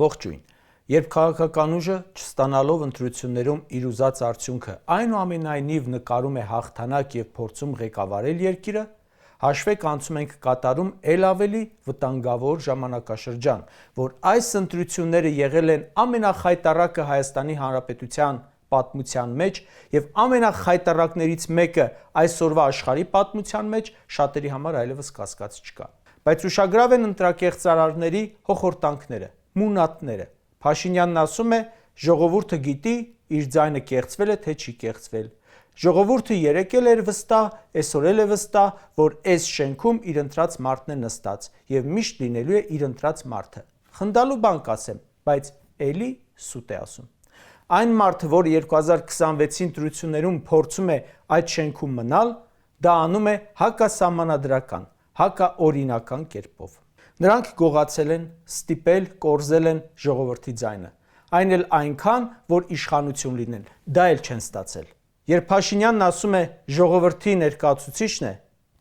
Ողջույն։ Երբ քաղաքական ուժը չստանալով ընտրություններում իր ուզած արդյունքը այնուամենայնիվ նկարում է հաղթանակ եւ փորձում ղեկավարել երկիրը, հաշվեք անցում ենք կատարում ել ավելի վտանգավոր ժամանակաշրջան, որ այս ընտրությունները եղել են ամենախայտառակը Հայաստանի Հանրապետության պատմության մեջ եւ ամենախայտառակներից մեկը այսօրվա աշխարհի պատմության մեջ շատերի համար այլևս կասկած չկա։ Բայց ուշագրավ են ընտրակեղծարարների հոխորտանքները, մունատները։ Փաշինյանն ասում է, ժողովուրդը գիտի, իր ձայնը կեղծվել է, թե չի կեղծվել։ Ժողովուրդը երեկել էր վստահ, այսօր էլ է վստահ, որ այս շենքում իր ընտրած մարդն է նստած եւ միշտ լինելու է իր ընտրած մարդը։ Խնդալու բան կասեմ, բայց էլի սուտ է ասում։ Այն մարդը, որ 2026-ի ընտրություններում փորձում է այդ շենքում մնալ, դա անում է հակասահմանադրական, հակաօրինական կերպով։ Նրանք գողացել են, ստիպել, կորզել են ժողովրդի ձայնը։ Այն էլ այնքան, որ իշխանություն լինեն, դա էլ չեն ստացել։ Երբ Փաշինյանն ասում է ժողովրդի ներկայացուցիչն է,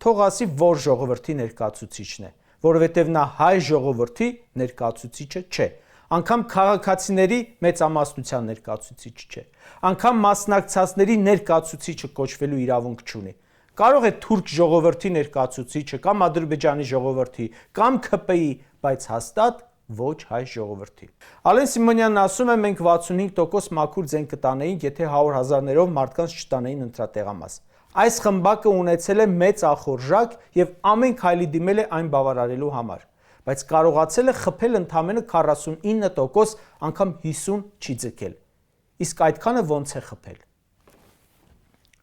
թող ասի, որ ժողովրդի ներկայացուցիչն է, որովհետև նա հայ ժողովրդի ներկայացուցիչը չէ։ Անգամ քաղաքացիների մեծամասնության ներկայացուցիչ չէ։ Անգամ մասնակցածների ներկայացուցիչը կոչվելու իրավունք չունի։ Կարող է թուրք ժողովրդի ներկայացուցիչը կամ Ադրբեջանի ժողովրդի կամ ՔՊ-ի, բայց հաստատ ոչ հայ ժողովրդի։ Ալեն Սիմոնյանն ասում է, մենք 65% մաքուր ձեն կտանեինք, եթե 100,000-ներով մարդկանց չտանեին ընտրատեղամաս։ Այս խմբակը ունեցել է մեծ ախորժակ եւ ամեն քայլի դիմել է այն բավարարելու համար, բայց կարողացել է խփել ընդամենը 49%, անգամ 50 չի ձգել։ Իսկ այդքանը ո՞նց է խփել։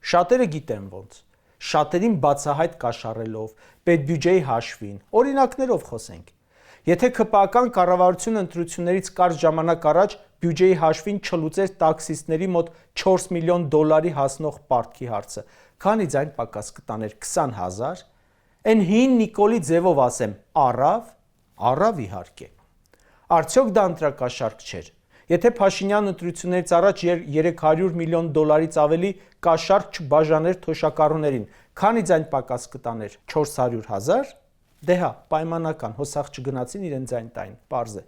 Շատերը գիտեն ո՞նց։ Շատերին բացահայտ կաշառելով, պետբյուջեի հաշվին, օրինակներով խոսենք։ Եթե ԿՊԱ-ական կառավարությունը ընտրություններից կարճ ժամանակ առաջ բյուջեի հաշվին չլուծեր տաքսիստների մոտ $4 միլիոն հասնող պարտքի հարցը, քանի ձայն պակաս կտաներ 20,000, այն հին Նիկոլի ձևով ասեմ, առավ իհարկե։ Արդյոք դա ընտրակաշառք չէր։ Եթե Փաշինյանն ընտրություններից առաջ $300 միլիոն ավելի կաշառք չբաժաներ թոշակառուներին, քանի ձայն պակաս կտաներ 400,000, դե հա, պայմանական, հոսախ չգնացին իրեն ձայն տային, պարզ է։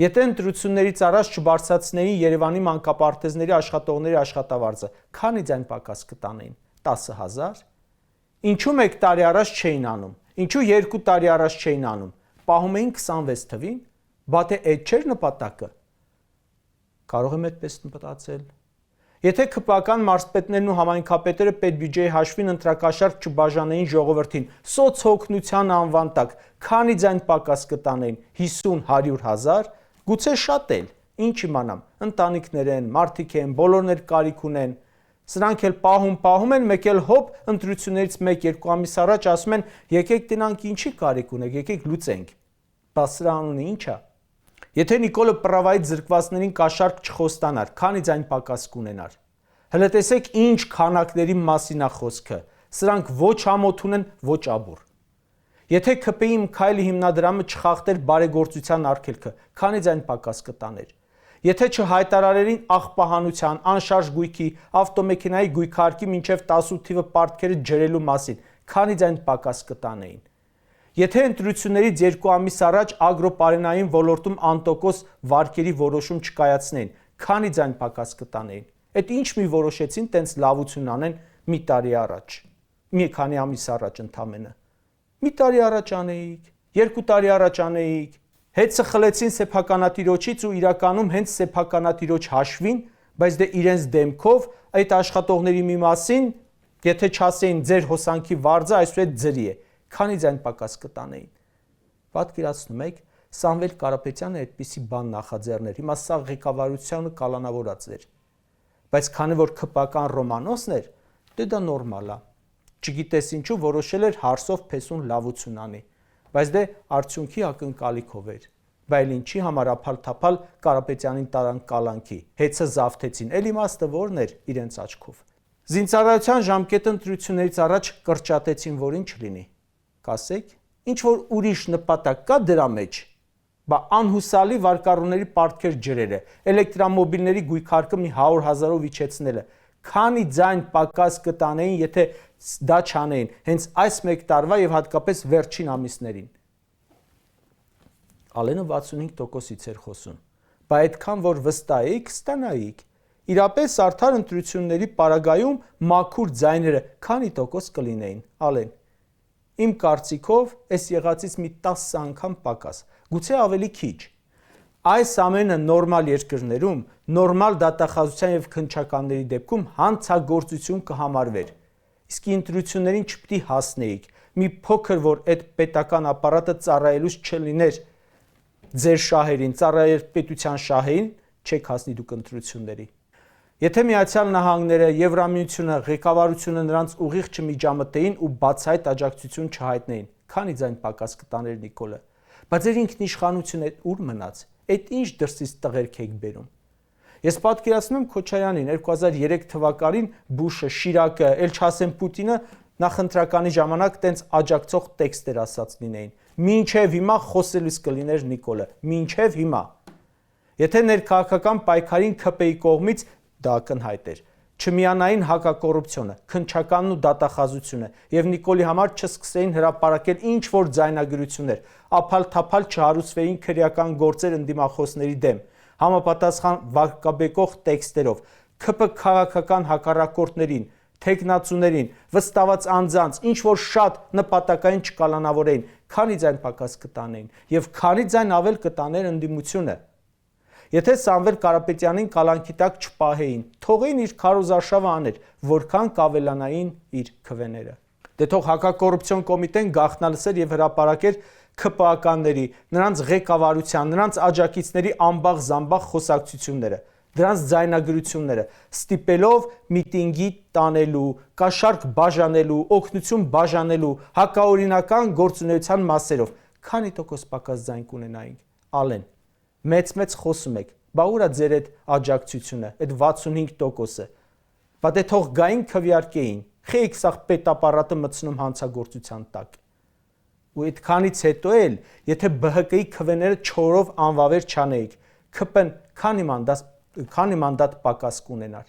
Եթե ընտրություններից առաջ չբարձրացնեին Երևանի մանկապարտեզների աշխատողների աշխատավարձը, քանի ձայն պակաս կտանեին 10,000, ինչու 1 տարի առաջ չէին անում, ինչու 2 տարի առաջ չէին անում, պահում էին 26 թվին, բա թե այդ չէր նպատակը։ Կարող եմ այդպես մտածել։ Եթե ԿՊԱ-ական մարզպետներն ու համայնքապետերը պետբյուջեի հաշվին ընտրակաշառք չբաժանեին ժողովրդին, սոցօգնության անվան տակ, քանի ձայն պակաս կտանեին 50-100,000, գուցե շատ էլ, ինչ իմանամ, ընտանիքներ են, մարդիկ են, բոլորն էլ կարիք ունեն։ Սրանք էլ պահում են, մեկ էլ հոп ընտրություններից 1-2 ամիս առաջ ասում են, եկեք տնանք ինչի կարիք ունեք, եկեք լուծենք։ Բա սրա անունը ի՞նչ է։ Եթե Նիկոլը Պռավայից զրկվածներին կաշառք չխոստանար, քանի ձայն պակաս կունենար։ Հələ տեսեք ինչ քանակների մասին է խոսքը։ Սրանք ոչ ամոթ ունեն, ոչ աբուր։ Եթե ՔՊ-ի Մքայլի հիմնադրամը չխախտեր բարեգործության արգելքը, քանի ձայն պակաս կտաներ։ Եթե չհայտարարերին աղբահանության, անշարժ գույքի, ավտոմեքենայի գույքարկի մինչև 18 թիվը պարտքերը ջրելու մասին, քանի ձայն պակաս կտանեին։ Եթե ընտրություններից 2 ամիս առաջ ագրոպարենային ոլորտում անտոկոս վարկերի որոշում չկայացնեին, քանի ձայն պակաս կտանեին։ Այդ ինչ մի որոշեցին տենց լավություն անեն մի տարի առաջ, մի քանի ամիս առաջ ընդամենը։ Մի տարի առաջ անեիք, 2 տարի առաջ անեիք, հետը խլեցին սեփականատիրոջից ու իրականում հենց սեփականատիրոջ հաշվին, բայց դե իրենց դեմքով այդ աշխատողների մի մասին, եթե չասեին ձեր հոսանքի վարձը այսուհետ ձրի է, քանի ձայն պակաս կտանեին։ Պատկերացնում եք, Սամվել Կարապետյանը այդպիսի բան նախաձեռներ, հիմա սա ղեկավարությունը կալանավորած էր։ Բայց քանի որ ԿՊԱ-ական Ռոմանոսն էր, դե դա նորմալ է։ Չգիտես ինչու որոշել էր հարսով փեսուն լավություն անի, բայց դե արդյունքի ակնկալիքով էր։ Բայց ինչի համար ափալ-թափալ Կարապետյանին տարան կալանքի, հեծը զավթեցին, էլ իմաստը որն էր իրենց աչքով։ Զինծառայության ժամկետը ընտրություններից առաջ կրճատեցին, որ ինչ լինի։ Կասեք, ինչ որ ուրիշ նպատակ կա դրա մեջ, բա անհուսալի վարկառուների պարտքեր ջրերը, էլեկտրամոբիլների գույքարկը մի 100,000-ով իջեցնելը, քանի ձայն պակաս կտանեին, եթե դա չանեին, հենց այս մեկ տարվա եւ հատկապես վերջին ամիսներին։ Ալենը 65%-ից էր խոսում։ Բա այդքան որ վստահեիք, կստանայիք։ Իրապես արդար ընտրությունների պարագայում մաքուր ձայները քանի տոկոս կլինեին, Ալեն։ Իմ կարծիքով այս եղածից մի 10 անգամ պակաս, գուցե ավելի քիչ։ Այս ամենը նորմալ երկրներում, նորմալ դատախազության եւ քննչականների դեպքում հանցագործություն կհամարվեր։ Իսկ ընտրություններին չպետք է հասնեիք, մի փոքր որ այդ պետական ապարատը ծառայելուց չլիներ ձեր շահերին, ծառայեր պետության շահերին, չեք հասնի դուք ընտրությունների։ Եթե Միացյալ Նահանգները, Եվրամիությունը, ղեկավարությունը նրանց ուղիղ չմիջամտեին ու բացահայտ աջակցություն չհայտնեին, քանի ձայն պակաս կտաներ Նիկոլը։ Բայց ձեր ինքնիշխանությունը ուր մնաց։ Այդ ինչ դրսից տղերք եք բերում։ Ես պատկերացնում եմ Քոչարյանին 2003 թվականին Բուշը, Շիրակը, էլ չասեմ Պուտինը նախընտրականի ժամանակ տենց աջակցող տեքստեր ասած լինեին։ Մինչև հիմա խոսելուց կլիներ Նիկոլը, մինչև հիմա։ Եթե ներքաղաքական պայքարին ՔՊ-ի կողմից դա ակնհայտ էր, չմիանային հակակոռուպցիոնը, քննչականն ու դատախազությունը եւ Նիկոլի համար չսկսեին հրապարակել ինչ որ ձայնագրություններ, ափալ-թափալ չհարուցվեին քրեական գործեր ընդդիմախոսների դեմ, համապատասխան վարկաբեկող տեքստերով, ՔՊ քաղաքական հակառակորդներին, թեկնածուներին, վստահված անձանց, ինչ որ շատ նպատակային չկալանավորեին, քանի ձայն պակաս կտանեին եւ քանի ձայն ավել կտաներ ընդդիմությունը։ Եթե Սամվել Կարապետյանին կալանքի տակ չպահեին, թողեին իր քարոզարշավը աներ, որքան կավելանային իր քվեները։ Դե թող հակակոռուպցիոն կոմիտեն գաղտնալսեր եւ հրապարակեր ՔՊԱ-կանների, նրանց ղեկավարության, նրանց աջակիցների ամբաղ-զամբաղ խոսակցությունները, դրանց ձայնագրությունները, ստիպելով միտինգի տանելու, կաշառք բաժանելու, օգնություն բաժանելու, հակաօրինական գործունեության մասերով, քանի տոկոս պակաս ձայն կունենայինք, Ալեն։ Մեծ խոսում եք, բա ուր է ձեր այդ աջակցությունը, այդ 65%-ը։ Բա դե թող գային քվեարկեին, խեիք սաղ պետապարատը մտցնում հանցագործության տակ։ Ու այդքանից հետո էլ, եթե ԲՀԿ-ի քվեները 4-ով անվավեր չանեիք, ՔՊ-ն քանի մանդատ պակաս կունենար։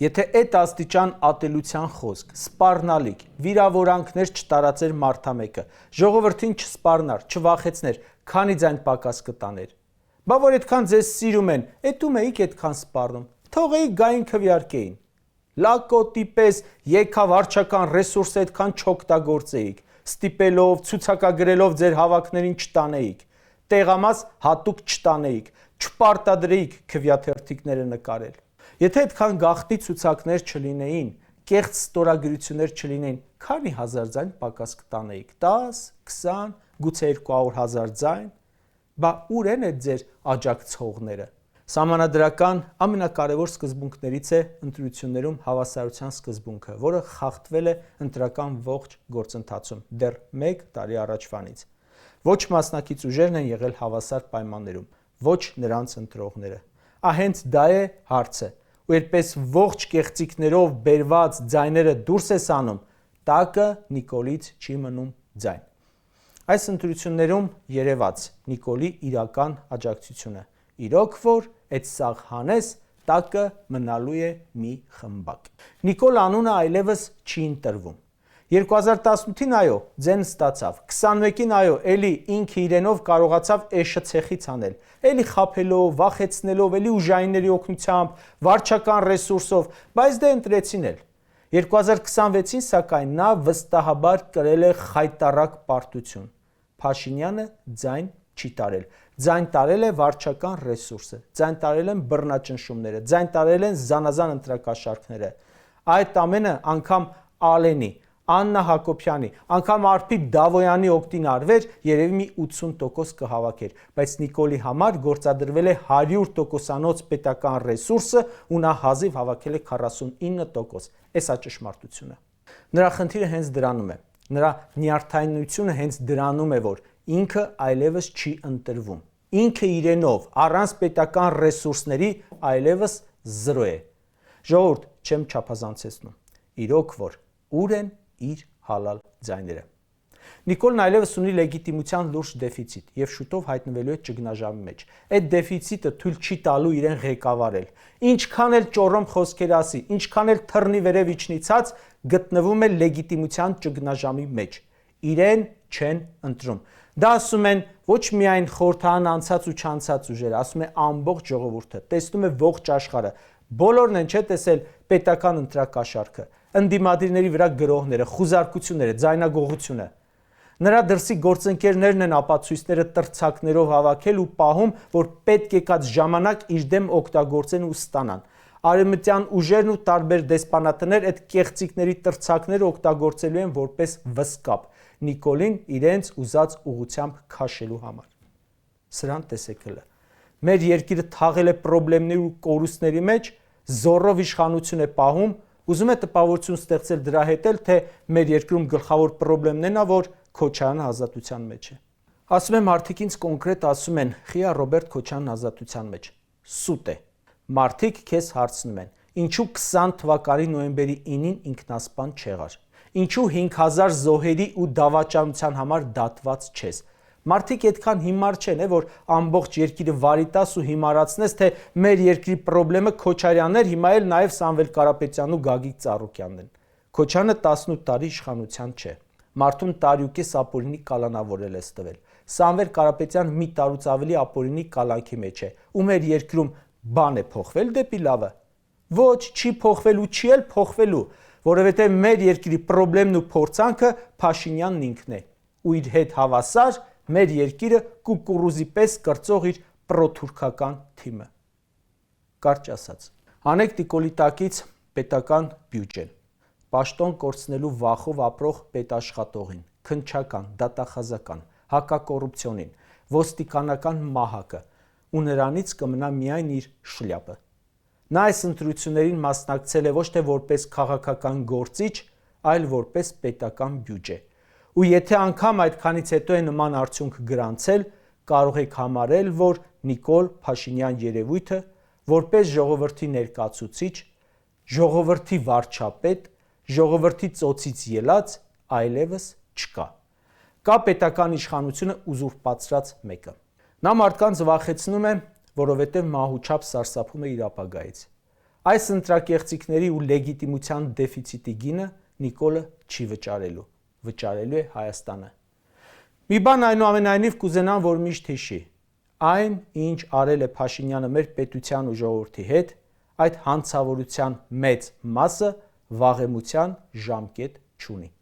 Եթե այդ աստիճան ատելության խոսք, սպառնալիք, վիրավորանքներ չտարածեր մարդամեկը, ժողովրդին չսպառնար, չվախեցներ, քանի ձայն պակաս կտաներ։ Բա որ այդքան ձեզ սիրում են, էտում էիք այդքան սպառնում, թողեիք գային քվեարկեին։ Լակոտի պես եկավ վարչական ռեսուրսը այդքան չօգտագործեիք, ստիպելով, ցուցակագրելով ձեր հավաքներին չտանեիք, տեղամաս հատուկ չտանեիք, չպարտադրեիք քվեաթերթիկները նկարել։ Եթե այդքան գաղտնի ցուցակներ չլինեին, կեղծ ստորագրություններ չլինեին, քանի հազար ձայն պակաս կտանեիք, 10, 20, գուցե 200,000 ձայն։ Բա ուր են այդ ձեր աջակցողները։ Սահմանադրական ամենակարևոր սկզբունքներից է ընտրություններում հավասարության սկզբունքը, որը խախտվել է ընտրական ողջ գործընթացում դեռ 1 տարի առաջվանից։ Ոչ մասնակից ուժերն են եղել հավասար պայմաններում, ոչ նրանց ընտրողները։ Հենց դա է հարցը։ Ու այդպես ողջ կեղծիքներով բերված ձայները դուրս ես անում, տակը Նիկոլից չի մնում ձայն։ Այս ընտրություններում երևաց Նիկոլի իրական աջակցությունը։ Իրոք որ այդ սաղ հանես, տակը մնալու է մի խմբակ։ Նիկոլ անունը այլևս չի ընտրվում։ 2018-ին այո, ձեն ստացավ, 21-ին այո, էլի ինքը իրենով կարողացավ էշը ցեխից անել, էլի խափելով, վախեցնելով, էլի ուժայինների օգնությամբ, վարչական ռեսուրսով, բայց դե ընտրեցին էլ։ 2026-ին սակայն նա վստահաբար կրել է խայտառակ պարտություն։ Փաշինյանը ձայն չի տարել, ձայն տարել է վարչական ռեսուրսը, ձայն տարել են բռնաճնշումները, ձայն տարել են զանազան ընտրակաշառքները։ Այդ ամենը անգամ Ալենի, Աննա Հակոբյանի, անգամ Արփի Դավոյանի օգտին արվեր, երևի մի 80% կհավաքեր, բայց Նիկոլի համար գործադրվել է 100%-անոց պետական ռեսուրսը ու նա հազիվ հավաքել է 49%։ Էս է ճշմարտությունը։ Նրա խնդիրը հենց դրանում է։ Նրա նյարդայնությունը հենց դրանում է, որ ինքը այլևս չի ընտրվում։ Ինքը իրենով առանց պետական ռեսուրսների այլևս 0 է։ Ժողովուրդ, չեմ չափազանցեցնում։ Իրոք որ ուր են իր հալալ ձայները։ Նիկոլն այլևս ունի լեգիտիմության լուրջ դեֆիցիտ եւ շուտով հայտնվելու է ճգնաժամի մեջ։ Այդ դեֆիցիտը թույլ չի տալու իրեն ղեկավարել։ Ինչքան էլ ճոռոմ խոսքեր ասի, ինչքան էլ թռնի վերև իջնիցած, գտնվում է լեգիտիմության ճգնաժամի մեջ։ Իրեն չեն ընտրում։ Դա ասում են Ոչ միայն խորհրդան անցած ու չանցած ուժերը, ասում է ամբողջ ժողովուրդը, տեսնում է ողջ աշխարհը, բոլորն են չէ տեսել պետական ընտրակաշառքը, ընդդիմադիրների վրա գրոհները, խուզարկությունները, ձայնագողությունը։ Նրա դրսի գործընկերներն են ապացույցները տրցակներով հավաքել ու պահում, որ պետք եկած ժամանակ իր դեմ օգտագործեն ու ստանան։ Արևմտյան ուժերն ու տարբեր դեսպանատներ այդ կեղծիկների տրցակները օգտագործելու են որպես վսկապ Նիկոլին իրենց ուզած ուղղությամբ քաշելու համար։ Սրան տեսեք հլը։ Մեր երկիրը թաղել է խնդիրների ու կորուստների մեջ, զոռով իշխանություն է պահում, ուզում է տպավորություն ստեղծել դրա հետ էլ, թե մեր երկրում գլխավոր խնդիրն է, որ Քոչարյանը ազատության մեջ է։ Ասում եմ, մարդիկ ինձ կոնկրետ ասում են, խիա Ռոբերտ Քոչարյանն ազատության մեջ։ Սուտ է։ Մարդիկ քեզ հարցնում են, ինչու 20 թվականի նոյեմբերի 9-ին ինքնասպան չեղար։ Ինչու 5000 զոհերի ու դավաճանության համար դատված չես։ Մարդիկ այդքան հիմար չեն, որ ամբողջ երկիրը վարիտաս ու հիմարացնես, թե մեր երկրի խնդիրը Քոչարյանն էր, հիմա էլ նաև Սամվել Կարապետյանն ու Գագիկ Ծառուկյանն են։ Քոչարյանը 18 տարի իշխանության չէ։ Մարդուն տարյուկես ապօրինի կալանավորել ես տվել։ Սամվել Կարապետյան մի տարուց ավելի ապօրինի կալանքի մեջ է։ Ու մեր երկրում բան է փոխվել դեպի լավը։ Ոչ, չի փոխվել ու չի էլ փոխվելու, որովհետև մեր երկրի խնդիրն ու փորձանքը Փաշինյանն ինքն է։ Ու իր հետ հավասար մեր երկիրը կուկուռուզի պես կրծող իր պրոթուրքական թիմը։ Կարճ ասած, անեք Նիկոլի տակից պետական բյուջեն, պաշտոն կորցնելու վախով ապրող պետաշխատողին, քննչական, դատախազական, հակակոռուպցիոնին, ոստիկանական մահակը ու նրանից կմնա միայն իր շլյապը։ Նա այս ընտրություններին մասնակցել է ոչ թե որպես քաղաքական գործիչ, այլ որպես պետական բյուջե։ Ու եթե անգամ այդքանից հետո է նման արդյունք գրանցել, կարող եք համարել, որ Նիկոլ Փաշինյան երևույթը որպես ժողովրդի ներկայացուցիչ, ժողովրդի վարչապետ, ժողովրդի ծոցից ելած այլևս չկա։ Կա պետական իշխանությունը ուզուրպացրած մեկը։ Նա մարդկանց վախեցնում է, որովհետև մահուչափ սարսափում է իր ապագայից։ Այս ընտրակեղծիքների ու լեգիտիմության դեֆիցիտի գինը Նիկոլը չի վճարելու։ Վճարելու է Հայաստանը։ Մի բան այնուամենայնիվ կուզենամ, որ միշտ հիշի։ Այն, ինչ արել է Փաշինյանը մեր պետության ու ժողովրդի հետ, այդ հանցավորության մեծ մասը վաղեմության ժամկետ չունի։